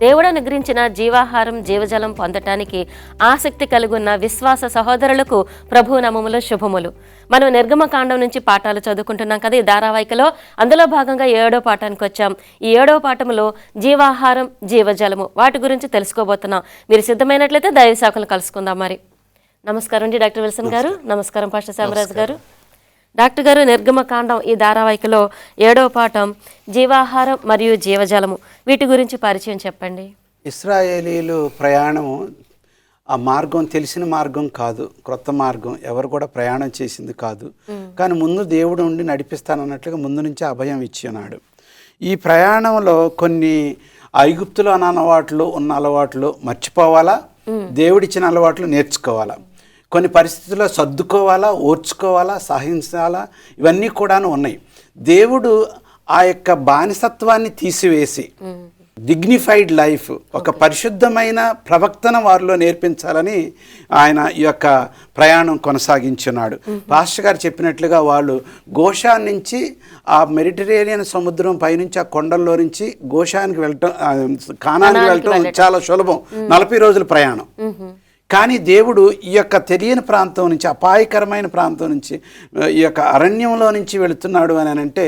దేవుడు అనుగ్రహించిన జీవాహారం జీవజలం పొందటానికి ఆసక్తి కలిగున్న విశ్వాస సహోదరులకు ప్రభు నామములో శుభములు. మనం నిర్గమకాండం నుంచి పాఠాలు చదువుకుంటున్నాం కదా ఈ ధారావాహికలో. అందులో భాగంగా 7వ పాఠానికి వచ్చాం. ఈ 7వ పాఠంలో జీవాహారం జీవజలము వాటి గురించి తెలుసుకోబోతున్నాం. మీరు సిద్ధమైనట్లయితే దైవ శాఖలు కలుసుకుందాం. మరి నమస్కారం అండి డాక్టర్ విల్సన్ గారు. నమస్కారం పాస్టర్ శామరాజ్ గారు. డాక్టర్ గారు, నిర్గమకాండం ఈ ధారావాహికలో 7వ పాఠం జీవాహారం మరియు జీవజలము వీటి గురించి పరిచయం చెప్పండి. ఇశ్రాయేలీలు ప్రయాణము ఆ మార్గం తెలిసిన మార్గం కాదు, క్రొత్త మార్గం, ఎవరు కూడా ప్రయాణం చేసింది కాదు. కానీ ముందు దేవుడు ఉండి నడిపిస్తానన్నట్లుగా ముందు నుంచి అభయం ఇచ్చి ఉన్నాడు. ఈ ప్రయాణంలో కొన్ని ఐగుప్తులో అలవాట్లు ఉన్న అలవాట్లు మర్చిపోవాలా, దేవుడిచ్చిన అలవాట్లు నేర్చుకోవాలా, కొన్ని పరిస్థితుల్లో సర్దుకోవాలా, ఓర్చుకోవాలా, సహించాలా, ఇవన్నీ కూడాను ఉన్నాయి. దేవుడు ఆ యొక్క బానిసత్వాన్ని తీసివేసి డిగ్నిఫైడ్ లైఫ్, ఒక పరిశుద్ధమైన ప్రవక్తన వారిలో నేర్పించాలని ఆయన ఈ యొక్క ప్రయాణం కొనసాగించున్నాడు. పాస్టర్ గారు చెప్పినట్లుగా వాళ్ళు గోషాన్ నుంచి ఆ మెడిటరేనియన్ సముద్రం పైనుంచి ఆ కొండల్లో నుంచి గోషానికి వెళ్ళటం, కానానికి వెళ్ళటం చాలా సులభం, 40 రోజుల ప్రయాణం. కానీ దేవుడు ఈ యొక్క తెలియని ప్రాంతం నుంచి, అపాయకరమైన ప్రాంతం నుంచి, ఈ యొక్క అరణ్యంలో నుంచి వెళుతున్నాడు అని అంటే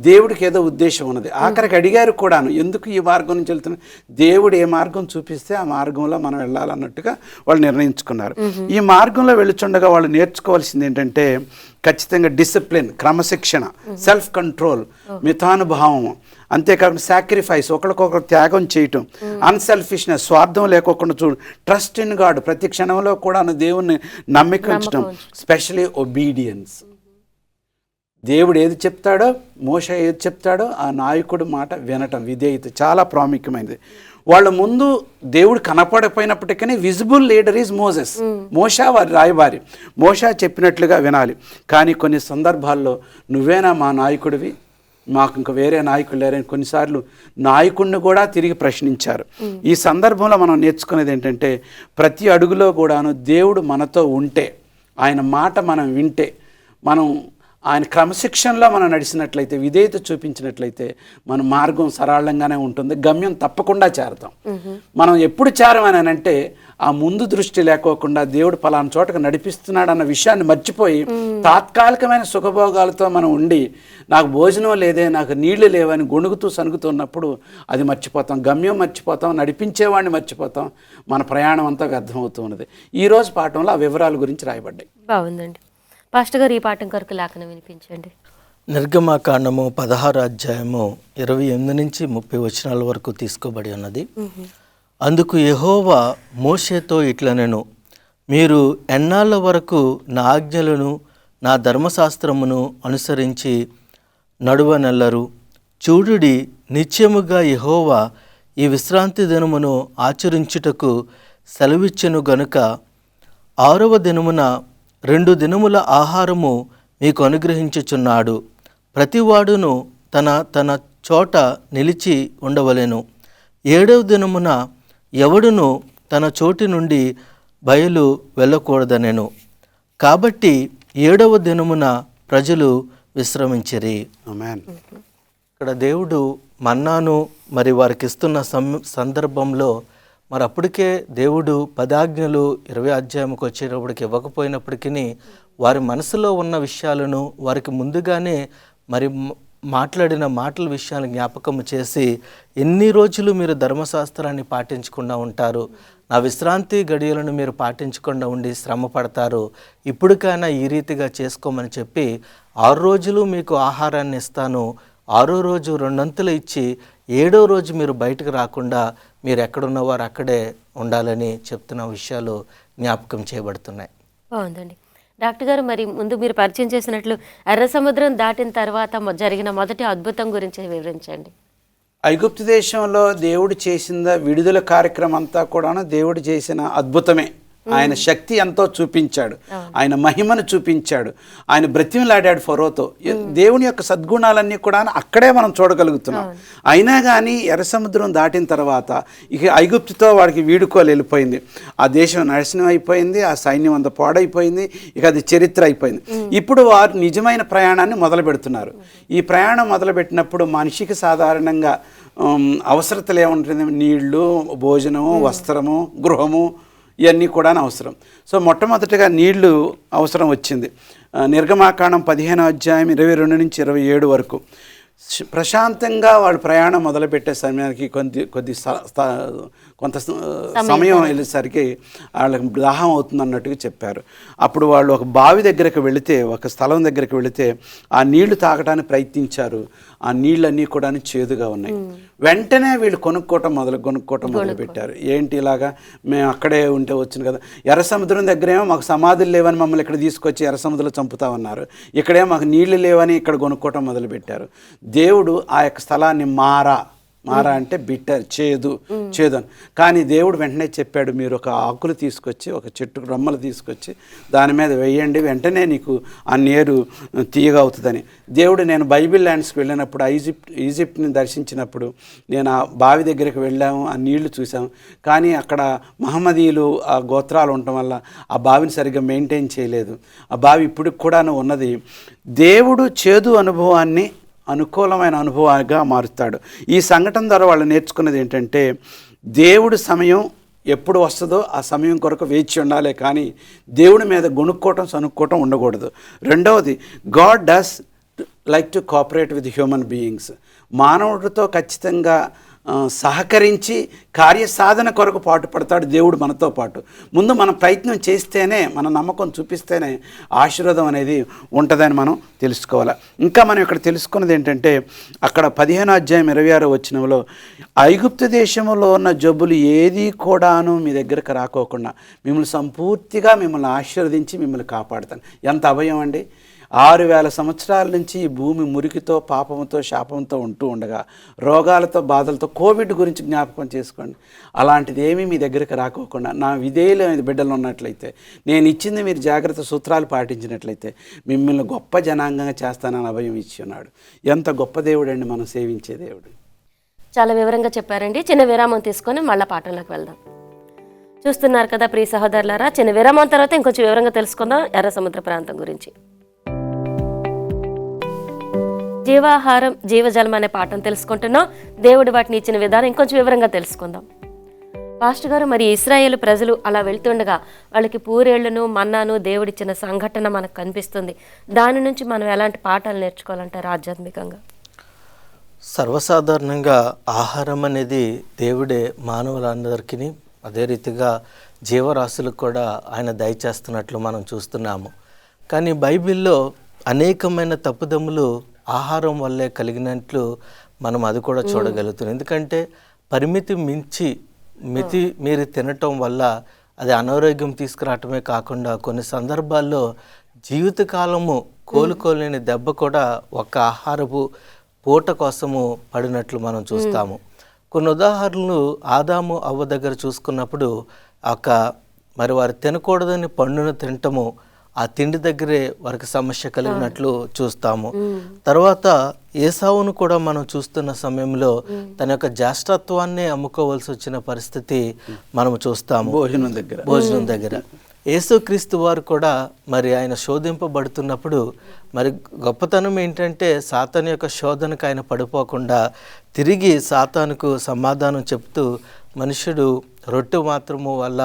దేవుడికి ఏదో ఉద్దేశం ఉన్నది. ఆఖరికి అడిగారు కూడాను, ఎందుకు ఈ మార్గం నుంచి వెళ్తున్నాడు? దేవుడు ఏ మార్గం చూపిస్తే ఆ మార్గంలో మనం వెళ్ళాలన్నట్టుగా వాళ్ళు నిర్ణయించుకున్నారు. ఈ మార్గంలో వెళుచుండగా వాళ్ళు నేర్చుకోవాల్సింది ఏంటంటే ఖచ్చితంగా డిసిప్లిన్, క్రమశిక్షణ, సెల్ఫ్ కంట్రోల్, మితానుభావము, అంతేకాకుండా సాక్రిఫైస్, ఒకరికొకరు త్యాగం చేయటం, అన్సెల్ఫిష్నెస్, స్వార్థం లేకోకుండా చూడు, ట్రస్ట్ ఇన్ గాడ్, ప్రతి క్షణంలో కూడా దేవుణ్ణి నమ్మికంచడం, స్పెషలీ ఒబీడియన్స్. దేవుడు ఏది చెప్తాడో, మోషే ఏది చెప్తాడో ఆ నాయకుడు మాట వినటం, విధేయత చాలా ప్రాముఖ్యమైనది. వాళ్ళ ముందు దేవుడు కనపడకపోయినప్పటికీ విజిబుల్ లీడర్ ఈజ్ మోసెస్. మోషా వారి రాయబారి, మోషా చెప్పినట్లుగా వినాలి. కానీ కొన్ని సందర్భాల్లో నువ్వేనా మా నాయకుడివి, మాకు ఇంకా వేరే నాయకులు లేరని కొన్నిసార్లు నాయకుడిని కూడా తిరిగి ప్రశ్నించారు. ఈ సందర్భంలో మనం నేర్చుకునేది ఏంటంటే ప్రతి అడుగులో కూడాను దేవుడు మనతో ఉంటే, ఆయన మాట మనం వింటే, మనం ఆయన క్రమశిక్షణలో మనం నడిచినట్లయితే, విధేయత చూపించినట్లయితే మన మార్గం సరళంగానే ఉంటుంది, గమ్యం తప్పకుండా చేరతాం. మనం ఎప్పుడు చేరమని అంటే ఆ ముందు దృష్టి లేకోకుండా దేవుడు పలానా చోటకు నడిపిస్తున్నాడు అన్న విషయాన్ని మర్చిపోయి తాత్కాలికమైన సుఖభోగాలతో మనం ఉండి, నాకు భోజనం లేదే, నాకు నీళ్లు లేవని గొణుగుతూ సనుగుతున్నప్పుడు అది మర్చిపోతాం, గమ్యం మర్చిపోతాం, నడిపించేవాడిని మర్చిపోతాం, మన ప్రయాణం అంతా వ్యర్థమవుతూ ఉన్నది. ఈరోజు పాఠంలో ఆ వివరాల గురించి రాయబడ్డాయి. బాగుందండి. పాస్టర్ గారు, ఈ పాఠం కొరకు లేఖనం వినిపించండి. నిర్గమకాండము 16వ అధ్యాయము 28 నుంచి 30 వచనాల వరకు తీసుకోబడి ఉన్నది. అందుకు యెహోవా మోషేతో ఇట్లనెను, మీరు ఎన్నాళ్ళ వరకు నా ఆజ్ఞలను నా ధర్మశాస్త్రమును అనుసరించి నడువనెల్లరు? చూడుడి, నిత్యముగా యెహోవా ఈ విశ్రాంతి దినమును ఆచరించుటకు సెలవిచ్చెను గనుక 6వ దినమున 2 దినముల ఆహారము మీకు అనుగ్రహించుచున్నాడు. ప్రతివాడును తన తన చోట నిలిచి ఉండవలెను. 7వ దినమున ఎవడును తన చోటి నుండి బయలు వెళ్ళకూడదనెను. కాబట్టి 7వ దినమున ప్రజలు విశ్రమించిరి. ఆమేన్. ఇక్కడ దేవుడు మన్నాను మరి వారికి ఇస్తున్న సందర్భంలో మరి అప్పటికే దేవుడు 10 ఆజ్ఞలు 20వ అధ్యాయంకి వచ్చేటప్పటికి ఇవ్వకపోయినప్పటికీ వారి మనసులో ఉన్న విషయాలను వారికి ముందుగానే మరి మాట్లాడిన మాటల విషయాలను జ్ఞాపకం చేసి, ఎన్ని రోజులు మీరు ధర్మశాస్త్రాన్ని పాటించకుండా ఉంటారు, నా విశ్రాంతి గడియలను మీరు పాటించకుండా ఉండి శ్రమ పడతారు, ఇప్పటికైనా ఈ రీతిగా చేసుకోమని చెప్పి 6 రోజులు మీకు ఆహారాన్ని ఇస్తాను, 6వ రోజు 2 అంతులు ఇచ్చి 7వ రోజు మీరు బయటకు రాకుండా మీరు ఎక్కడున్నవారు అక్కడే ఉండాలని చెప్తున్న విషయాలు జ్ఞాపకం చేయబడుతున్నాయి. బాగుందండి. డాక్టర్ గారు, మరి ముందు మీరు పరిచయం చేసినట్లు ఎర్ర సముద్రం దాటిన తర్వాత జరిగిన మొదటి అద్భుతం గురించి వివరించండి. ఐగుప్తు దేశంలో దేవుడు చేసిన విడుదల కార్యక్రమం అంతా కూడాను దేవుడు చేసిన అద్భుతమే. ఆయన శక్తి ఎంతో చూపించాడు, ఆయన మహిమను చూపించాడు, ఆయన బ్రతిమలాడాడు ఫరోతో. దేవుని యొక్క సద్గుణాలన్నీ కూడా అక్కడే మనం చూడగలుగుతున్నాం. అయినా కానీ ఎర్ర సముద్రం దాటిన తర్వాత ఇక ఐగుప్తుతో వాడికి వీడుకోలు వెళ్ళిపోయింది. ఆ దేశం నాశనం అయిపోయింది, ఆ సైన్యం అంతా పాడైపోయింది, ఇక అది చరిత్ర అయిపోయింది. ఇప్పుడు వారు నిజమైన ప్రయాణాన్ని మొదలు పెడుతున్నారు. ఈ ప్రయాణం మొదలుపెట్టినప్పుడు మనిషికి సాధారణంగా అవసరతలు ఏముంటుంది? నీళ్లు, భోజనము, వస్త్రము, గృహము, ఇవన్నీ కూడా అవసరం. సో మొట్టమొదటిగా నీళ్లు అవసరం వచ్చింది. నిర్గమాకాండం 15వ అధ్యాయం 22 నుంచి 27 వరకు ప్రశాంతంగా వాళ్ళు ప్రయాణం మొదలుపెట్టే సమయానికి కొంత సమయం వెళ్ళేసరికి వాళ్ళకి దాహం అవుతుంది అన్నట్టుగా చెప్పారు. అప్పుడు వాళ్ళు ఒక బావి దగ్గరకు వెళితే, ఒక స్థలం దగ్గరికి వెళితే ఆ నీళ్లు తాగడానికి ప్రయత్నించారు. ఆ నీళ్ళన్నీ కూడా చేదుగా ఉన్నాయి. వెంటనే వీళ్ళు కొనుక్కోవటం మొదలుపెట్టారు. ఏంటి ఇలాగా, మేము అక్కడే ఉంటే వచ్చింది కదా, ఎర్ర సముద్రం దగ్గరేమో మాకు సమాధులు లేవని మమ్మల్ని ఇక్కడ తీసుకొచ్చి ఎర్ర సముద్రంలో చంపుతామన్నారు, ఇక్కడేమో మాకు నీళ్లు లేవని ఇక్కడ కొనుక్కోవటం మొదలుపెట్టారు. దేవుడు ఆ యొక్క స్థలాన్ని మారా అంటే బిట్టర్, చేదు అని. కానీ దేవుడు వెంటనే చెప్పాడు, మీరు ఒక ఆకులు తీసుకొచ్చి, ఒక చెట్టు రమ్మలు తీసుకొచ్చి దాని మీద వేయండి, వెంటనే నీకు ఆ నీరు తీయగా అవుతుందని. దేవుడు, నేను బైబిల్ ల్యాండ్స్కి వెళ్ళినప్పుడు ఈజిప్ట్ని దర్శించినప్పుడు నేను ఆ బావి దగ్గరికి వెళ్ళాము, ఆ నీళ్లు చూసాము. కానీ అక్కడ మహమ్మదీయులు ఆ గోత్రాలు ఉండటం వల్ల ఆ బావిని సరిగ్గా మెయింటైన్ చేయలేదు. ఆ బావి ఇప్పుడు కూడా ఉన్నది. దేవుడు చేదు అనుభవాన్ని అనుకూలమైన అనుభవంగా మారుస్తాడు. ఈ సంఘటన ద్వారా వాళ్ళు నేర్చుకున్నది ఏంటంటే, దేవుడి సమయం ఎప్పుడు వస్తుందో ఆ సమయం కొరకు వేచి ఉండాలి, కానీ దేవుడి మీద సనుక్కోవటం ఉండకూడదు. రెండవది, God does like to cooperate with human beings. మానవుడితో ఖచ్చితంగా సహకరించి కార్యసాధన కొరకు పాటుపడతాడు దేవుడు మనతో పాటు. ముందు మనం ప్రయత్నం చేస్తేనే, మన నమ్మకం చూపిస్తేనే ఆశీర్వాదం అనేది ఉంటుందని మనం తెలుసుకోవాలి. ఇంకా మనం ఇక్కడ తెలుసుకున్నది ఏంటంటే, అక్కడ 15వ అధ్యాయం 26వ వచనంలో, ఐగుప్తు దేశంలో ఉన్న జబ్బులు ఏది కూడాను మీ దగ్గరకు రాకోకుండా మిమ్మల్ని సంపూర్తిగా ఆశీర్వదించి మిమ్మల్ని కాపాడుతాను. ఎంత అభయం అండి! 6000 సంవత్సరాల నుంచి ఈ భూమి మురికితో, పాపంతో, శాపంతో ఉంటూ ఉండగా, రోగాలతో, బాధలతో, కోవిడ్ గురించి జ్ఞాపకం చేసుకోండి, అలాంటిది ఏమీ మీ దగ్గరికి రాకోకుండా నా విధేయులైన బిడ్డలు ఉన్నట్లయితే, నేను ఇచ్చింది మీరు జాగ్రత్త సూత్రాలు పాటించినట్లయితే మిమ్మల్ని గొప్ప జనాంగంగా చేస్తానని అభయం ఇచ్చి ఉన్నాడు. ఎంత గొప్ప దేవుడు అండి మనం సేవించే దేవుడు. చాలా వివరంగా చెప్పారండి. చిన్న విరామం తీసుకొని మళ్ళీ పాఠంలోకి వెళ్దాం. చూస్తున్నారు కదా ప్రియ సహోదరులారా, చిన్న విరామం తర్వాత ఇంకొంచెం వివరంగా తెలుసుకుందాం ఎర్ర సముద్ర ప్రాంతం గురించి. జీవాహారం, జీవజలం అనే పాఠం తెలుసుకుంటున్నాం. దేవుడు వాటిని ఇచ్చిన విధానం ఇంకొంచెం వివరంగా తెలుసుకుందాం. పాస్టర్ గారు, మరి ఇశ్రాయేలు ప్రజలు అలా వెళ్తుండగా వాళ్ళకి పూరేళ్లను, మన్నాను దేవుడిచ్చిన సంఘటన మనకు కనిపిస్తుంది. దాని నుంచి మనం ఎలాంటి పాఠాలు నేర్చుకోవాలంటారు ఆధ్యాత్మికంగా? సర్వసాధారణంగా ఆహారం అనేది దేవుడే మానవులందరికీ, అదే రీతిగా జీవరాశులకు కూడా ఆయన దయచేస్తున్నట్లు మనం చూస్తున్నాము. కానీ బైబిల్లో అనేకమైన తప్పుదమ్ములు ఆహారం వల్లే కలిగినట్లు మనం అది కూడా చూడగలుగుతున్నాం. ఎందుకంటే పరిమితి మించి మీరు తినటం వల్ల అది అనారోగ్యం తీసుకురావటమే కాకుండా కొన్ని సందర్భాల్లో జీవితకాలము కోలుకోలేని దెబ్బ కూడా ఒక ఆహారపు పూట కోసము పడినట్లు మనం చూస్తాము. కొన్ని ఉదాహరణలు ఆదాము అవ్వ దగ్గర చూసుకున్నప్పుడు మరి వారు తినకూడదని పండును తినటము, ఆ తిండి దగ్గరే వారికి సమస్య కలిగినట్లు చూస్తాము. తర్వాత ఏసావును కూడా మనం చూస్తున్న సమయంలో తన యొక్క జ్యేష్ఠత్వాన్ని అమ్ముకోవాల్సి వచ్చిన పరిస్థితి మనం చూస్తాము భోజనం దగ్గర. యేసుక్రీస్తు వారు కూడా మరి ఆయన శోధింపబడుతున్నప్పుడు మరి గొప్పతనం ఏంటంటే, సాతాను యొక్క శోధనకు ఆయన పడిపోకుండా తిరిగి సాతానుకు సమాధానం చెప్తూ, మనుషుడు రొట్టె మాత్రము వల్ల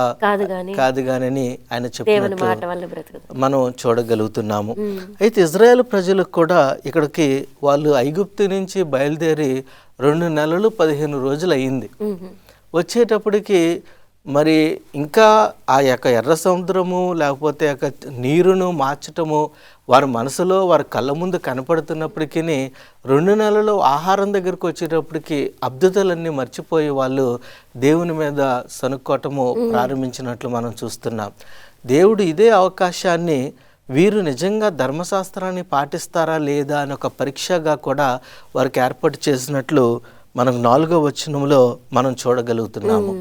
కాదు గాని ఆయన చెప్పినట్టు మనం చూడగలుగుతున్నాము. అయితే ఇజ్రాయేల్ ప్రజలకు కూడా ఇక్కడికి వాళ్ళు ఐగుప్తు నుంచి బయలుదేరి 2 నెలలు 15 రోజులు అయ్యింది. వచ్చేటప్పటికి మరి ఇంకా ఆ యొక్క ఎర్ర సముద్రము లేకపోతే యొక్క నీరును మార్చటము వారి మనసులో వారి కళ్ళ ముందు కనపడుతున్నప్పటికీ 2 నెలలు ఆహారం దగ్గరకు వచ్చేటప్పటికి అద్భుతాలన్నీ మర్చిపోయి వాళ్ళు దేవుని మీద సనుక్కోవటము ప్రారంభించినట్లు మనం చూస్తున్నాం. దేవుడు ఇదే అవకాశాన్ని వీరు నిజంగా ధర్మశాస్త్రాన్ని పాటిస్తారా లేదా అని ఒక పరీక్షగా కూడా వారికి ఏర్పాటు చేసినట్లు మనం 4వ వచనంలో మనం చూడగలుగుతున్నాము.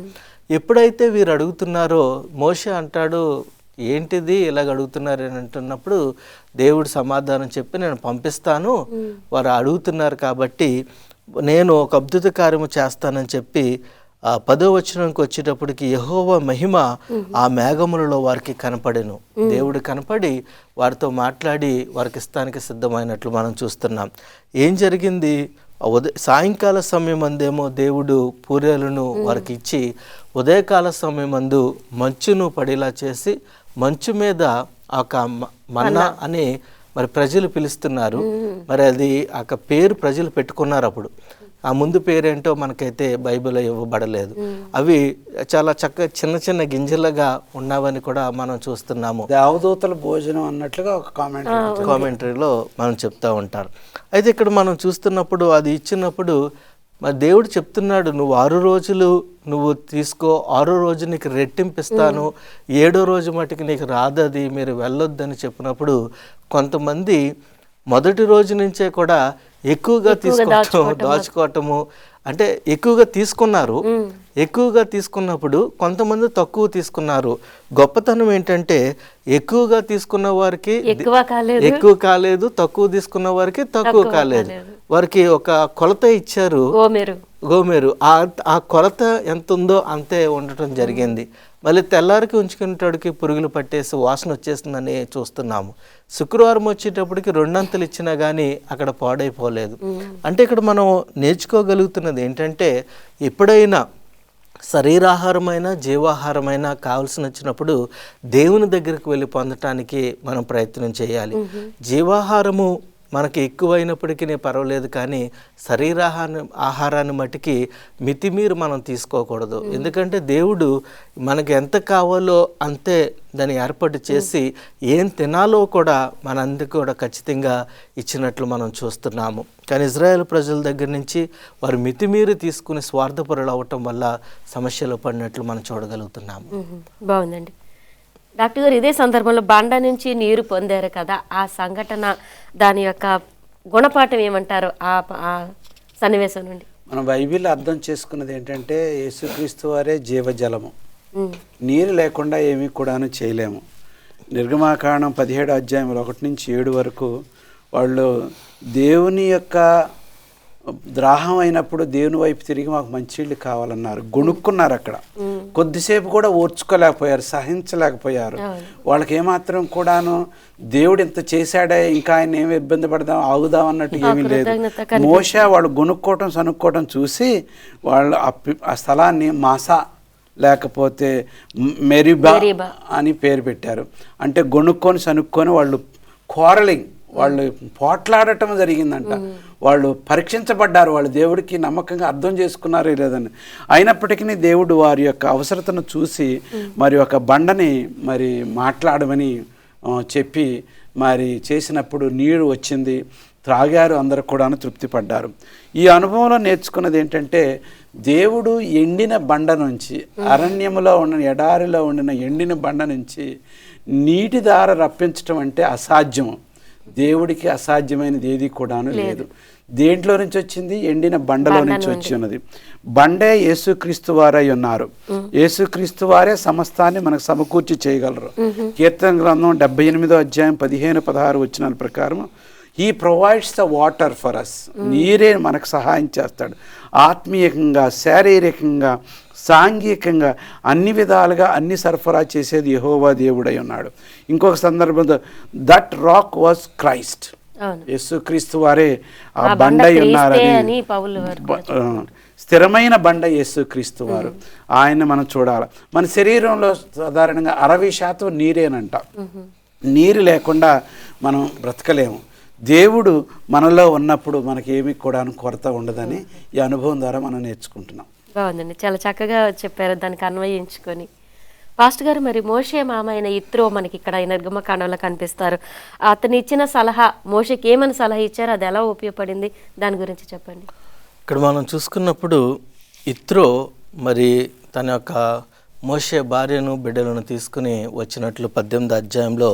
ఎప్పుడైతే వీరు అడుగుతున్నారో మోషే అంటాడు, ఏంటిది ఇలాగ అడుగుతున్నారు అని అంటున్నప్పుడు దేవుడు సమాధానం చెప్పి, నేను పంపిస్తాను, వారు అడుగుతున్నారు కాబట్టి నేను ఒక అద్భుత కార్యము చేస్తానని చెప్పి 10వ వచనంకి వచ్చేటప్పటికి యెహోవా మహిమ ఆ మేఘములలో వారికి కనపడెను. దేవుడు కనపడి వారితో మాట్లాడి వారికి ఇస్తానికి సిద్ధమైనట్లు మనం చూస్తున్నాం. ఏం జరిగింది? సాయంకాల సమయం అందేమో దేవుడు పూరేలను వారికి ఇచ్చి, ఉదయకాల సమయం అందు మంచును పడేలా చేసి, మంచు మీద ఒక మన్నా అని మరి ప్రజలు పిలుస్తున్నారు. మరి అది ఆ పేరు ప్రజలు పెట్టుకున్నారు. అప్పుడు ఆ ముందు పేరేంటో మనకైతే బైబిల్లో ఇవ్వబడలేదు. అవి చాలా చక్కగా చిన్న చిన్న గింజలుగా ఉన్నవని కూడా మనం చూస్తున్నాము. దేవదూతల భోజనం అన్నట్లుగా ఒక కామెంటరీలో మనం చెప్తా ఉంటారు. అయితే ఇక్కడ మనం చూస్తున్నప్పుడు అది ఇచ్చినప్పుడు మరి దేవుడు చెప్తున్నాడు, నువ్వు 6 రోజులు నువ్వు తీసుకో, 6వ రోజు నీకు రెట్టింపిస్తాను, 7వ రోజు మటుకు నీకు రాదది, మీరు వెళ్ళొద్దని చెప్పినప్పుడు కొంతమంది మొదటి రోజు నుంచే కూడా ఎక్కువగా దాచుకోవటము, అంటే ఎక్కువగా తీసుకున్నారు. ఎక్కువగా తీసుకున్నప్పుడు కొంతమంది తక్కువ తీసుకున్నారు. గొప్పతనం ఏంటంటే ఎక్కువగా తీసుకున్న వారికి ఎక్కువ కాలేదు, తక్కువ తీసుకున్న వారికి తక్కువ కాలేదు. వారికి ఒక కొలత ఇచ్చారు, గోమేరు. ఆ కొలత ఎంత ఉందో అంతే ఉండటం జరిగింది. మళ్ళీ తెల్లారికి ఉంచుకునేటోడికి పురుగులు పట్టేసి వాసన వచ్చేస్తుందని చూస్తున్నాము. శుక్రవారం వచ్చేటప్పటికి 2 అంతలు ఇచ్చినా కానీ అక్కడ పాడైపోలేదు. అంటే ఇక్కడ మనం నేర్చుకోగలుగుతున్నది ఏంటంటే, ఎప్పుడైనా శరీరాహారమైన జీవాహారమైన కావాల్సి వచ్చినప్పుడు దేవుని దగ్గరికి వెళ్ళి పొందటానికి మనం ప్రయత్నం చేయాలి. జీవాహారము మనకి ఎక్కువైనప్పటికీ పర్వాలేదు, కానీ ఆహారాన్ని మట్టికి మితిమీరు మనం తీసుకోకూడదు. ఎందుకంటే దేవుడు మనకి ఎంత కావాలో అంతే దాన్ని ఏర్పాటు చేసి ఏం తినాలో కూడా మనందరికీ కూడా ఖచ్చితంగా ఇచ్చినట్లు మనం చూస్తున్నాము. కానీ ఇజ్రాయెల్ ప్రజల దగ్గర నుంచి వారు మితిమీరి తీసుకుని స్వార్థపరులు అవ్వటం వల్ల సమస్యలు పడినట్లు మనం చూడగలుగుతున్నాము. బాగుందండి డాక్టర్ గారు. ఇదే సందర్భంలో బండ నుంచి నీరు పొందారు కదా, ఆ సంఘటన, దాని యొక్క గుణపాఠం ఏమంటారు ఆ సన్నివేశం నుండి? మనం బైబిల్ అర్థం చేసుకున్నది ఏంటంటే, యేసుక్రీస్తు వారే జీవజలము. నీరు లేకుండా ఏమీ కూడాను చేయలేము. నిర్గమాకాండం 17వ అధ్యాయం 1 నుంచి 7 వరకు వాళ్ళు దేవుని యొక్క ద్రాహం అయినప్పుడు దేవుని వైపు తిరిగి మాకు మంచినీళ్ళు కావాలన్నారు. గొనుక్కున్నారు. అక్కడ కొద్దిసేపు కూడా ఓర్చుకోలేకపోయారు, సహించలేకపోయారు. వాళ్ళకి ఏమాత్రం కూడాను దేవుడు ఇంత చేశాడే, ఇంకా ఆయన ఏమి ఇబ్బంది పడదాం, ఆగుదాం అన్నట్టు ఏమీ లేదు. మోషే వాళ్ళు సనుక్కోవటం చూసి వాళ్ళు ఆ స్థలాన్ని మాసా లేకపోతే మెరిబా అని పేరు పెట్టారు. అంటే సనుక్కొని వాళ్ళు వాళ్ళు పోట్లాడటం జరిగిందంట. వాళ్ళు పరీక్షించబడ్డారు. వాళ్ళు దేవుడికి నమ్మకంగా అర్థం చేసుకున్నారే లేదని. అయినప్పటికీ దేవుడు వారి యొక్క అవసరతను చూసి మరి ఒక బండని మరి మాట్లాడమని చెప్పి మరి చేసినప్పుడు నీరు వచ్చింది, త్రాగారు, అందరూ కూడా తృప్తి పడ్డారు. ఈ అనుభవంలో నేర్చుకున్నది ఏంటంటే, దేవుడు ఎండిన బండ నుంచి, అరణ్యములో ఉన్న ఎడారిలో ఉండిన ఎండిన బండ నుంచి నీటి దార రప్పించడం అంటే అసాధ్యము. దేవుడికి అసాధ్యమైనది ఏది కూడాను లేదు. దేంట్లో నుంచి వచ్చింది? ఎండిన బండలో నుంచి వచ్చి ఉన్నది. బండే యేసుక్రీస్తు వారై ఉన్నారు. యేసుక్రీస్తు వారే సమస్తాన్ని మనకు సమకూర్చి చేయగలరు. కీర్తన గ్రంథం 78వ అధ్యాయం 15-16 వచనాల ప్రకారం he provides the water for us. నీరే మనకు సహాయం చేస్తాడు. ఆత్మీయంగా, శారీరకంగా, సాంఘికంగా అన్ని విధాలుగా అన్ని సరఫరా చేసేది యెహోవా దేవుడై ఉన్నాడు. ఇంకొక సందర్భంలో దట్ రాక్ వాజ్ క్రైస్ట్. యేసుక్రీస్తు వారే ఆ బండ ఉన్నారని, స్థిరమైన బండ యేసుక్రీస్తు వారు. ఆయన మనం చూడాలి. మన శరీరంలో సాధారణంగా 60% నీరేనంట. నీరు లేకుండా మనం బ్రతకలేము. దేవుడు మనలో ఉన్నప్పుడు మనకి ఏమీ కూడా కొరత ఉండదని ఈ అనుభవం ద్వారా మనం నేర్చుకుంటున్నాం. బాగుందండి, చాలా చక్కగా చెప్పారు, దానికి అన్వయించుకొని. పాస్టర్ గారు, మరి మోషే మామ అయిన ఇత్రో మనకి ఇక్కడ నిర్గమకాండంలో కనిపిస్తారు. అతను ఇచ్చిన సలహా, మోషేకి ఏమని సలహా ఇచ్చారు, అది ఎలా ఉపయోగపడింది, దాని గురించి చెప్పండి. ఇక్కడ మనం చూసుకున్నప్పుడు ఇత్రో మరి తన యొక్క మోషే భార్యను బిడ్డలను తీసుకుని వచ్చినట్లు 18వ అధ్యాయంలో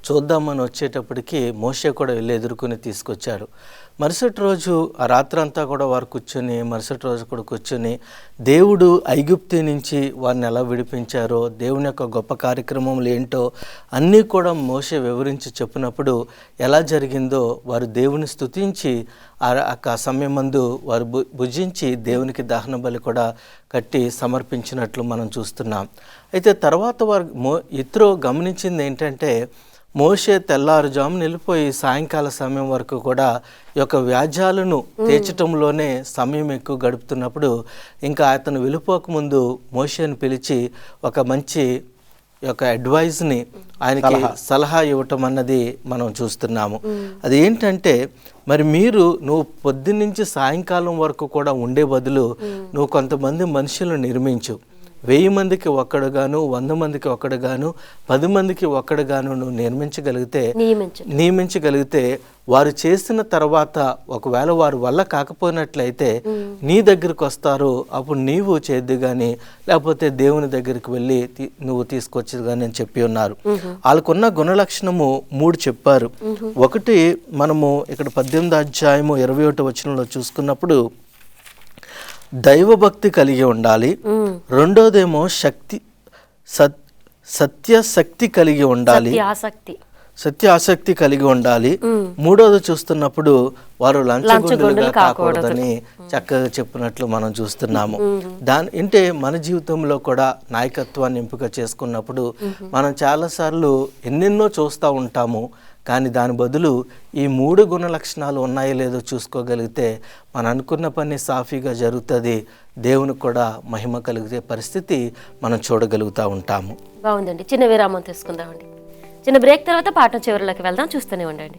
చూద్దామని వచ్చేటప్పటికి మోషే కూడా వెళ్ళి ఎదుర్కొని తీసుకొచ్చాడు. మరుసటి రోజు ఆ రాత్రంతా కూడా వారు కూర్చొని మరుసటి రోజు కూడా కూర్చొని దేవుడు ఐగుప్తు నుంచి వారిని ఎలా విడిపించారో, దేవుని యొక్క గొప్ప కార్యక్రమములు ఏంటో అన్నీ కూడా మోషే వివరించి చెప్పినప్పుడు ఎలా జరిగిందో వారు దేవుని స్తుతించి ఆ సమయం మందు వారు భుజించి దేవునికి దహన బలి కూడా కట్టి సమర్పించినట్లు మనం చూస్తున్నాం. అయితే తర్వాత వారు ఇత్రో గమనించింది ఏంటంటే, మోషే తెల్లారుజామున వెళ్ళిపోయి సాయంకాల సమయం వరకు కూడా ఈ యొక్క వ్యాజ్యాలను తీర్చటంలోనే సమయం ఎక్కువ గడుపుతున్నప్పుడు ఇంకా అతను వెళ్ళిపోకముందు మోషేని పిలిచి ఒక మంచి యొక్క అడ్వైజ్ని ఆయనకి సలహా ఇవ్వటం అన్నది మనం చూస్తున్నాము. అది ఏంటంటే, మరి నువ్వు పొద్దున్నుంచి సాయంకాలం వరకు కూడా ఉండే బదులు నువ్వు కొంతమంది మనుషులను నిర్మించు. 1000 మందికి ఒక్కడుగాను, 100 మందికి ఒక్కడుగాను, 10 మందికి ఒక్కడుగాను నువ్వు నియమించగలిగితే వారు చేసిన తర్వాత ఒకవేళ వారి వల్ల కాకపోయినట్లయితే నీ దగ్గరికి వస్తారు, అప్పుడు నీవు చేద్దు కానీ లేకపోతే దేవుని దగ్గరికి వెళ్ళి నువ్వు తీసుకొచ్చేది కానీ అని చెప్పి ఉన్నారు. వాళ్ళకున్న గుణలక్షణము 3 చెప్పారు. ఒకటి మనము ఇక్కడ 18వ అధ్యాయము 21వ వచనంలో చూసుకున్నప్పుడు దైవభక్తి కలిగి ఉండాలి. రెండోదేమో సత్యశక్తి కలిగి ఉండాలి, సత్య ఆసక్తి కలిగి ఉండాలి. మూడోది చూస్తున్నప్పుడు వారు లంచగొండులుగా కాకూడదని చక్కగా చెప్పినట్లు మనం చూస్తున్నాము. అంటే మన జీవితంలో కూడా నాయకత్వాన్ని ఎంపిక చేసుకున్నప్పుడు మనం చాలాసార్లు ఎన్నెన్నో చూస్తూ ఉంటాము. కానీ దాని బదులు ఈ 3 గుణ లక్షణాలు ఉన్నాయో లేదో చూసుకోగలిగితే మనం అనుకున్న పని సాఫీగా జరుగుతుంది, దేవునికి కూడా మహిమ కలిగే పరిస్థితి మనం చూడగలుగుతూ ఉంటాము. బాగుందండి. చిన్న విరామం తీసుకుందామండి. చిన్న బ్రేక్ తర్వాత పాఠం చివరిలోకి వెళ్దాం, చూస్తూనే ఉండండి.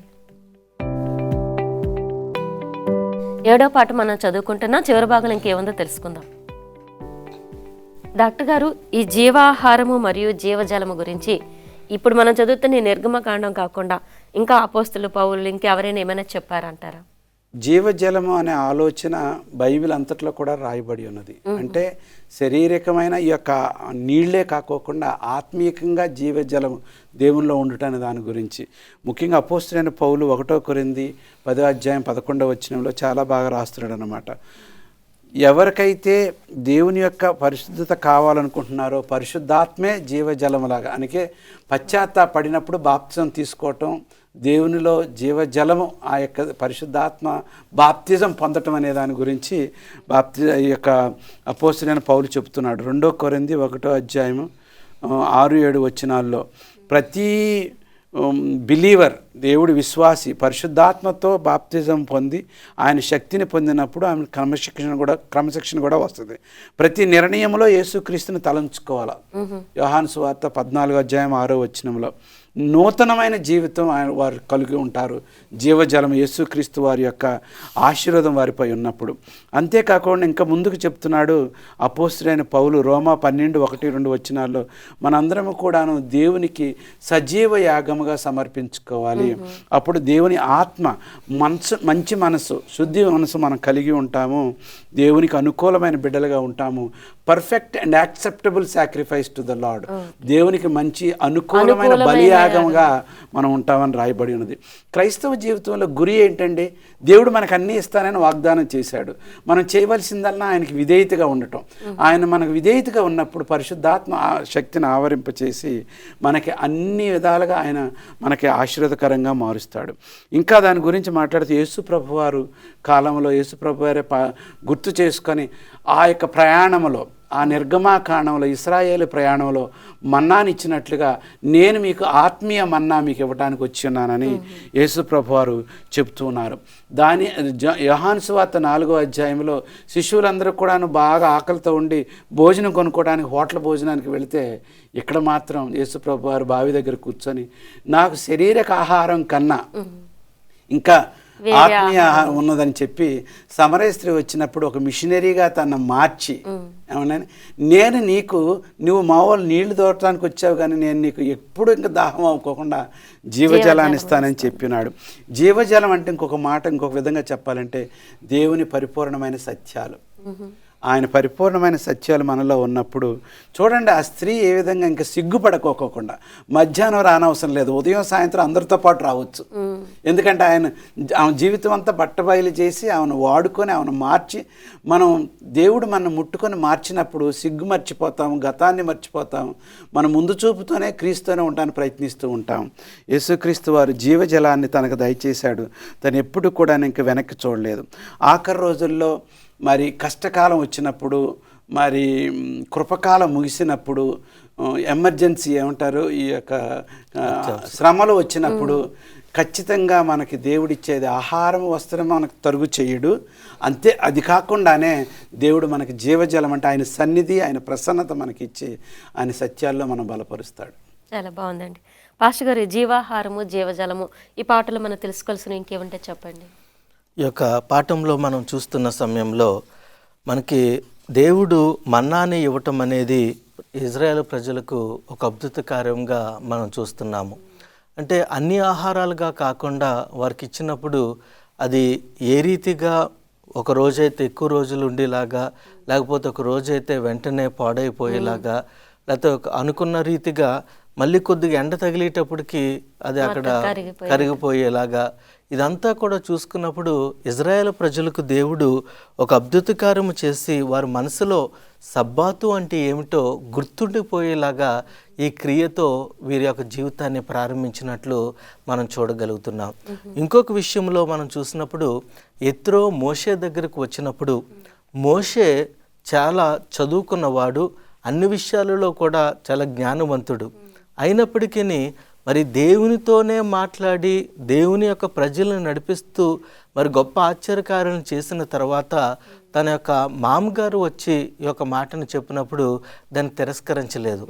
7వ పాఠం మనం చదువుకుంటున్నాం. చివరి భాగంలో ఇంకేముందో తెలుసుకుందాం. డాక్టర్ గారు, ఈ జీవాహారము మరియు జీవజలము గురించి ఇప్పుడు మనం చదువుతున్న నిర్గమకాండం కాకుండా ఇంకా అపోస్తలు, పౌలు ఇంకెవరైనా ఏమైనా చెప్పారంటారా? జీవజలము అనే ఆలోచన బైబిల్ అంతట్లో కూడా రాయబడి ఉన్నది. అంటే శారీరకమైన ఈ యొక్క నీళ్లే కాకోకుండా ఆత్మీయంగా జీవజలం దేవునిలో ఉండటాన్ని దాని గురించి ముఖ్యంగా అపోస్తలుడైన పౌలు 1 కొరింథీ 10వ అధ్యాయం 11వ వచనంలో చాలా బాగా రాస్తున్నాడు అన్నమాట. ఎవరికైతే దేవుని యొక్క పరిశుద్ధత కావాలనుకుంటున్నారో పరిశుద్ధాత్మే జీవజలములాగా, అందుకే పశ్చాత్తాపడినప్పుడు బాప్తిజం తీసుకోవటం, దేవునిలో జీవజలము ఆ యొక్క పరిశుద్ధాత్మ బాప్తిజం పొందటం అనే దాని గురించి ఈ యొక్క అపోస్తలుడైన పౌలు చెప్తున్నాడు. 2 కొరింథీ 1వ అధ్యాయము 6-7 వచనాల్లో ప్రతి బిలీవర్, దేవుడి విశ్వాసి పరిశుద్ధాత్మతో బాప్తిజం పొంది ఆయన శక్తిని పొందినప్పుడు ఆమె క్రమశిక్షణ కూడా వస్తుంది. ప్రతి నిర్ణయంలో యేసుక్రీస్తుని తలంచుకోవాలి. యోహాను సువార్త 14వ అధ్యాయం 6వ వచనంలో నూతనమైన జీవితం వారు కలిగి ఉంటారు. జీవజలం యేసుక్రీస్తు వారి యొక్క ఆశీర్వాదం వారిపై ఉన్నప్పుడు. అంతేకాకుండా ఇంకా ముందుకు చెప్తున్నాడు అపోస్తలుడైన పౌలు రోమా 12:1-2 వచనాల్లో మనందరము కూడాను దేవునికి సజీవ యాగముగా సమర్పించుకోవాలి. అప్పుడు దేవుని ఆత్మ మంచి మనసు, శుద్ధి మనసు మనం కలిగి ఉంటాము. దేవునికి అనుకూలమైన బిడ్డలుగా ఉంటాము. Perfect and acceptable sacrifice to the lord, దేవునికి మంచి అనుకూలమైన బలియాగంగా మనం ఉంటామని రాయబడి ఉన్నది. క్రైస్తవ జీవితంలో గురి ఏంటండి? దేవుడు మనకు అన్నీ ఇస్తానని వాగ్దానం చేశాడు. మనం చేయవలసిందల్లా ఆయనకి విధేయతగా ఉండటం. ఆయన మనకు విధేయతగా ఉన్నప్పుడు పరిశుద్ధాత్మ శక్తిని ఆవరింపచేసి మనకి అన్ని విధాలుగా ఆయన మనకి ఆశీర్వాదకరంగా మారుస్తాడు. ఇంకా దాని గురించి మాట్లాడితే యేసుప్రభు వారు కాలంలో యేసుప్రభు వారే గుర్తు చేసుకొని ఆ యొక్క ప్రయాణంలో, ఆ నిర్గమాకాండంలో ఇశ్రాయేలు ప్రయాణంలో మన్నానిచ్చినట్లుగా నేను మీకు ఆత్మీయ మన్నా మీకు ఇవ్వడానికి వచ్చి ఉన్నానని యేసుప్రభు వారు చెప్తూ ఉన్నారు. యోహాను సువార్త 4వ అధ్యాయంలో శిష్యులందరూ కూడాను బాగా ఆకలితో ఉండి భోజనం కొనుక్కోవడానికి హోటల్ భోజనానికి వెళితే ఇక్కడ మాత్రం యేసుప్రభు వారు బావి దగ్గర కూర్చొని నాకు శారీరక ఆహారం కన్నా ఇంకా ఆత్మీయ ఆహారం ఉన్నదని చెప్పి సమరయ స్త్రీ వచ్చినప్పుడు ఒక మిషనరీగా తను మార్చి ఏమన్నా, నువ్వు మామూలు నీళ్లు దోరటానికి వచ్చావు కానీ నేను నీకు ఎప్పుడు ఇంకా దాహం అవ్వకోకుండా జీవజలాన్ని ఇస్తానని చెప్పినాడు. జీవజలం అంటే ఇంకొక విధంగా చెప్పాలంటే దేవుని పరిపూర్ణమైన సత్యాలు. ఆయన పరిపూర్ణమైన సత్యాలు మనలో ఉన్నప్పుడు చూడండి, ఆ స్త్రీ ఏ విధంగా ఇంకా సిగ్గుపడకోకుండా మధ్యాహ్నం రానవసరం లేదు, ఉదయం సాయంత్రం అందరితో పాటు రావచ్చు. ఎందుకంటే ఆమె జీవితం అంతా బట్టబయలు చేసి ఆమెను వాడుకొని ఆమెను మార్చి, మనం దేవుడు మనం ముట్టుకొని మార్చినప్పుడు సిగ్గు మర్చిపోతాము, గతాన్ని మర్చిపోతాము, మన ముందు చూపుతోనే క్రీస్తుతోనే ఉండడానికి ప్రయత్నిస్తూ ఉంటాం. యేసుక్రీస్తు వారు జీవజలాన్ని తనకు దయచేశాడు. తను ఎప్పుడు కూడా ఇంక వెనక్కి చూడలేదు. ఆఖరి రోజుల్లో మరి కష్టకాలం వచ్చినప్పుడు, మరి కృపకాలం ముగిసినప్పుడు, ఎమర్జెన్సీ ఏమంటారు, ఈ యొక్క శ్రమలు వచ్చినప్పుడు ఖచ్చితంగా మనకి దేవుడిచ్చేది ఆహారం వస్త్రం మనకు తరుగు చేయడు. అంతే, అది కాకుండానే దేవుడు మనకి జీవజలం అంటే ఆయన సన్నిధి, ఆయన ప్రసన్నత మనకిచ్చి ఆయన సత్యాల్లో మనం బలపరుస్తాడు. చాలా బాగుందండి. పాస్టర్ గారు, జీవాహారము జీవజలము ఈ పాటలో మనం తెలుసుకోవాల్సిన ఇంకేమంటే చెప్పండి. ఈ యొక్క పాఠంలో మనం చూస్తున్న సమయంలో మనకి దేవుడు మన్నాని ఇవ్వటం అనేది ఇజ్రాయేల్ ప్రజలకు ఒక అద్భుత కార్యంగా మనం చూస్తున్నాము. అంటే అన్ని ఆహారాలుగా కాకుండా వారికి ఇచ్చినప్పుడు అది ఏ రీతిగా ఒక రోజైతే ఎక్కువ రోజులు ఉండేలాగా, లేకపోతే ఒక రోజైతే వెంటనే పాడైపోయేలాగా, లేకపోతే అనుకున్న రీతిగా మళ్ళీ కొద్దిగా ఎండ తగిలేటప్పటికి అది అక్కడ కరిగిపోయేలాగా, ఇదంతా కూడా చూసుకున్నప్పుడు ఇజ్రాయేల్ ప్రజలకు దేవుడు ఒక అద్భుత కార్యము చేసి వారి మనసులో సబ్బాతు అంటే ఏమిటో గుర్తుండిపోయేలాగా ఈ క్రియతో వీరి యొక్క జీవితాన్ని ప్రారంభించినట్లు మనం చూడగలుగుతున్నాం. ఇంకొక విషయంలో మనం చూసినప్పుడు యెత్రో మోషే దగ్గరకు వచ్చినప్పుడు, మోషే చాలా చదువుకున్నవాడు, అన్ని విషయాలలో కూడా చాలా జ్ఞానవంతుడు. అయినప్పటికీ మరి దేవునితోనే మాట్లాడి దేవుని యొక్క ప్రజలను నడిపిస్తూ మరి గొప్ప ఆశ్చర్యకార్యాలను చేసిన తర్వాత తన యొక్క మామగారు వచ్చి ఈ యొక్క మాటను చెప్పినప్పుడు దాన్ని తిరస్కరించలేదు,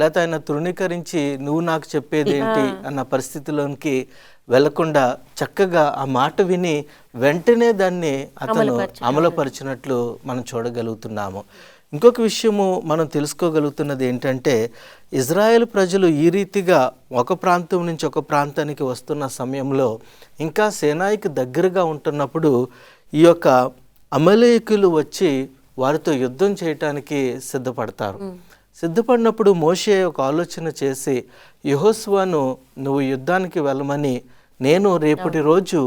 లేకపోతే ఆయన తృణీకరించి నువ్వు నాకు చెప్పేది ఏంటి అన్న పరిస్థితిలోనికి వెళ్లకుండా చక్కగా ఆ మాట విని వెంటనే దాన్ని అతను అమలుపరిచినట్లు మనం చూడగలుగుతున్నాము. ఇంకొక విషయము మనం తెలుసుకోగలుగుతున్నది ఏంటంటే, ఇజ్రాయెల్ ప్రజలు ఈ రీతిగా ఒక ప్రాంతం నుంచి ఒక ప్రాంతానికి వస్తున్న సమయంలో ఇంకా సేనాయికి దగ్గరగా ఉంటున్నప్పుడు ఈ యొక్క అమలేకులు వచ్చి వారితో యుద్ధం చేయటానికి సిద్ధపడతారు. సిద్ధపడినప్పుడు మోషే ఒక ఆలోచన చేసి, యెహోషువను నువ్వు యుద్ధానికి వెళ్ళమని, నేను రేపటి రోజు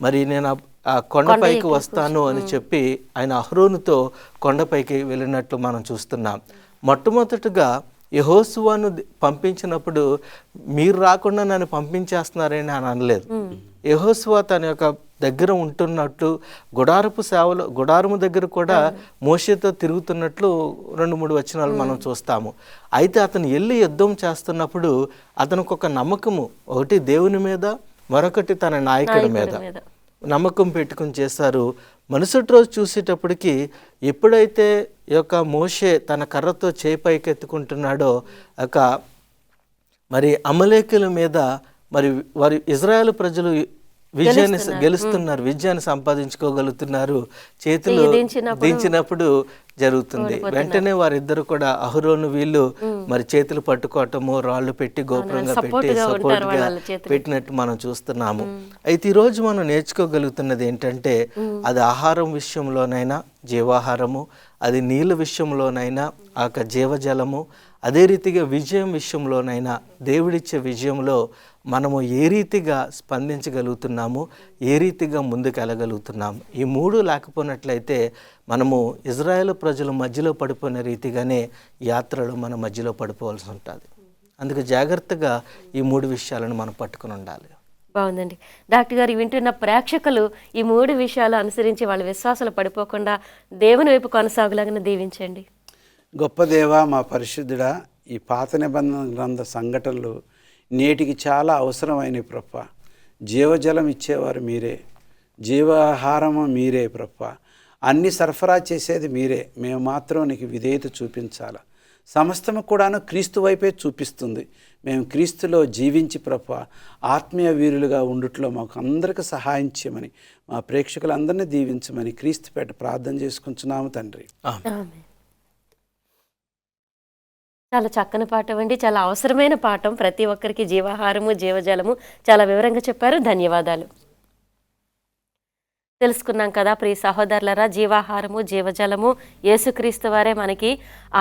మరి నేను ఆ కొండపైకి వస్తాను అని చెప్పి ఆయన అహరోనుతో కొండపైకి వెళ్ళినట్లు మనం చూస్తున్నాం. మొట్టమొదటిగా యెహోషువను పంపించినప్పుడు మీరు రాకుండా నన్ను పంపించేస్తున్నారని అని అనలేదు. యెహోషువ తన యొక్క దగ్గర ఉంటున్నట్టు గుడారము దగ్గర కూడా మోషేతో తిరుగుతున్నట్లు 2-3 వచనాలు మనం చూస్తాము. అయితే అతను వెళ్ళి యుద్ధం చేస్తున్నప్పుడు అతనికి ఒక నమ్మకము, ఒకటి దేవుని మీద, మరొకటి తన నాయకుడి మీద నమ్మకం పెట్టుకుని చేశారు. మరుసటి రోజు చూసేటప్పటికి ఎప్పుడైతే ఈ యొక్క మోషే తన కర్రతో చేపైకెత్తుకుంటున్నాడో మరి అమలేకుల మీద మరి వారి ఇజ్రాయేల్ ప్రజలు గెలుస్తున్నారు, విజయాన్ని సంపాదించుకోగలుగుతున్నారు. చేతులు దించినప్పుడు జరుగుతుంది. వెంటనే వారిద్దరు కూడా అహరోను వీళ్ళు మరి చేతులు పట్టుకోవటము, రాళ్ళు పెట్టి గోపురంగా పెట్టి సపోర్ట్ గా పెట్టినట్టు మనం చూస్తున్నాము. అయితే ఈరోజు మనం నేర్చుకోగలుగుతున్నది ఏంటంటే, అది ఆహారం విషయంలోనైనా జీవాహారము, అది నీళ్ళ విషయంలోనైనా ఆ జీవజలము, అదే రీతిగా విజయం విషయంలోనైనా దేవుడిచ్చే విజయంలో మనము ఏ రీతిగా స్పందించగలుగుతున్నాము, ఏ రీతిగా ముందుకు వెళ్ళగలుగుతున్నాము. ఈ 3 లేకపోయినట్లయితే మనము ఇజ్రాయేల్ ప్రజల మధ్యలో పడిపోయిన రీతిగానే యాత్రలు మన మధ్యలో పడిపోవాల్సి ఉంటుంది. అందుకే జాగ్రత్తగా ఈ 3 విషయాలను మనం పట్టుకుని ఉండాలి. బాగుందండి. డాక్టర్ గారు, వింటున్న ప్రేక్షకులు ఈ 3 విషయాలు అనుసరించి వాళ్ళ విశ్వాసాలు పడిపోకుండా దేవుని వైపు కొనసాగులాగా దీవించండి. గొప్ప దేవా, మా పరిశుద్ధుడా, ఈ పాత నిబంధన గ్రంథ సంఘటనలు నేటికి చాలా అవసరమైనవి ప్రభ. జీవజలం ఇచ్చేవారు మీరే, జీవాహారము మీరే ప్రభ. అన్ని సరఫరా చేసేది మీరే. మేము మాత్రం నీకు విధేయత చూపించాలి. సమస్తము కూడాను క్రీస్తు వైపే చూపిస్తుంది. మేము క్రీస్తులో జీవించి ప్రభ ఆత్మీయ వీరులుగా ఉండుట్లో మాకు అందరికీ సహాయం చేయమని, మా ప్రేక్షకులందరినీ దీవించమని క్రీస్తు పేట ప్రార్థన చేసుకుంటున్నాము తండ్రి. చాలా చక్కని పాఠం అండి, చాలా అవసరమైన పాఠం. ప్రతి ఒక్కరికి జీవాహారము జీవజలము చాలా వివరంగా చెప్పారు. ధన్యవాదాలు. తెలుసుకున్నాం కదా ప్రియ సహోదరులరా, జీవాహారము జీవజలము యేసుక్రీస్తు వారే మనకి.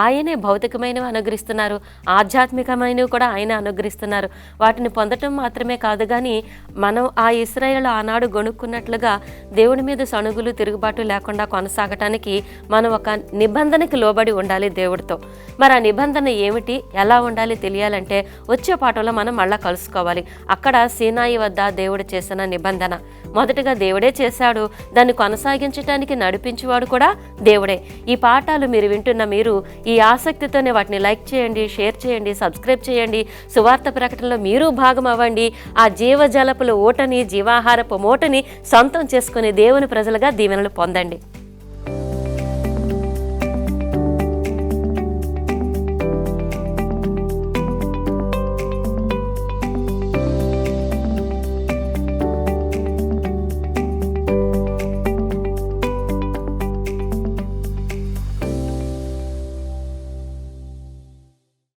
ఆయనే భౌతికమైనవి అనుగ్రహిస్తున్నారు, ఆధ్యాత్మికమైనవి కూడా ఆయన అనుగ్రహిస్తున్నారు. వాటిని పొందటం మాత్రమే కాదు కానీ మనం ఆ ఇశ్రాయేలు ఆనాడు గొనుక్కున్నట్లుగా దేవుని మీద సణుగులు తిరుగుబాటు లేకుండా కొనసాగటానికి మనం ఒక నిబంధనకి లోబడి ఉండాలి దేవుడితో. మరి ఆ నిబంధన ఏమిటి, ఎలా ఉండాలి తెలియాలంటే వచ్చే పాఠంలో మనం మళ్ళా కలుసుకోవాలి. అక్కడ సీనాయి వద్ద దేవుడు చేసిన నిబంధన మొదటగా దేవుడే చేశాడు, దాన్ని కొనసాగించడానికి నడిపించేవాడు కూడా దేవుడే. ఈ పాఠాలు మీరు వింటున్న మీరు ఈ ఆసక్తితోనే వాటిని లైక్ చేయండి, షేర్ చేయండి, సబ్స్క్రైబ్ చేయండి. సువార్త ప్రకటనలో మీరు భాగం అవ్వండి. ఆ జీవజలపుల ఓటని, జీవాహారపు మూటని సొంతం చేసుకుని దేవుని ప్రజలుగా దీవెనలు పొందండి.